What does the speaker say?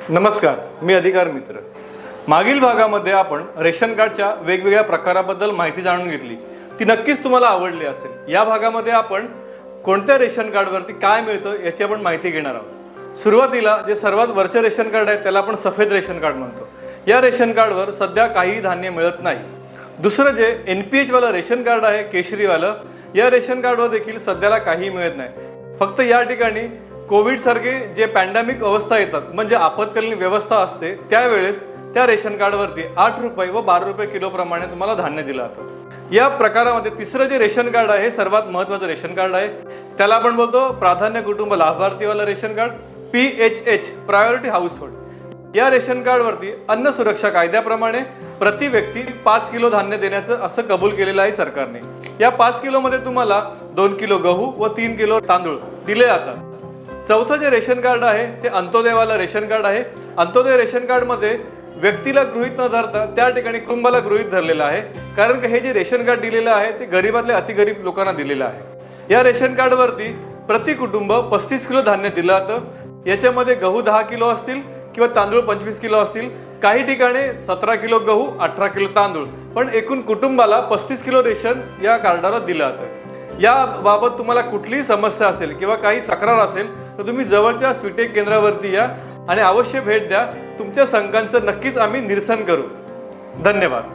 नमस्कार, मी अधिकार मित्र। मागील भागामध्ये आपण रेशन कार्डच्या वेगवेगळ्या प्रकाराबद्दल माहिती जाणून घेतली, ती नक्कीच तुम्हाला आवडली असेल। या भागामध्ये आपण कोणत्या रेशन कार्डवरती काय मिळतं याची आपण माहिती घेणार आहोत। सुरुवातीला जे सर्वात वरचे रेशन कार्ड आहे त्याला आपण सफेद रेशन कार्ड म्हणतो। या रेशन कार्डवर सध्या काही धान्य मिळत नाही। दुसरं जे NPH वाला रेशन कार्ड आहे, केशरीवालं, या रेशन कार्डवर देखील सध्याला काही मिळत नाही। फक्त या ठिकाणी कोविड सारखे जे पॅन्डेमिक अवस्था येतात, म्हणजे आपत्कालीन व्यवस्था असते, त्यावेळेस त्या रेशन कार्डवरती 8 रुपये व 12 रुपये किलो प्रमाणे तुम्हाला धान्य दिलं जातं। या प्रकारामध्ये तिसरं जे रेशन कार्ड आहे, सर्वात महत्त्वाचं रेशन कार्ड आहे, त्याला आपण बोलतो प्राधान्य कुटुंब लाभार्थीवाला ration card, PHH priority household. या रेशन कार्डवरती अन्न सुरक्षा कायद्याप्रमाणे प्रति व्यक्ती 5 किलो धान्य देण्याचं असं कबूल केलेलं आहे सरकारने। या 5 किलोमध्ये तुम्हाला 2 किलो गहू व 3 किलो तांदूळ दिले जातात। चौथं जे रेशन कार्ड आहे ते अंत्योदयवाला रेशन कार्ड आहे। अंत्योदय रेशन कार्डमध्ये व्यक्तीला गृहीत न धरता त्या ठिकाणी कुटुंबाला गृहीत धरलेलं आहे, कारण हे जे रेशन कार्ड दिलेलं आहे ते गरीबातल्या अतिगरीब लोकांना दिलेलं आहे। या रेशन कार्डवरती प्रति कुटुंब 35 किलो धान्य दिलं जातं। याच्यामध्ये गहू 10 किलो असतील किंवा तांदूळ 25 किलो असतील, काही ठिकाणी 17 किलो गहू 18 किलो तांदूळ, पण एकूण कुटुंबाला 35 किलो रेशन या कार्डाला दिलं जातं। याबाबत तुम्हाला कुठलीही समस्या असेल किंवा काही तक्रार असेल तर तुम्ही जवळच्या स्वीटेक केंद्रावरती या आणि अवश्य भेट द्या। तुमच्या शंकांचं नक्कीच आम्ही निरसन करू। धन्यवाद।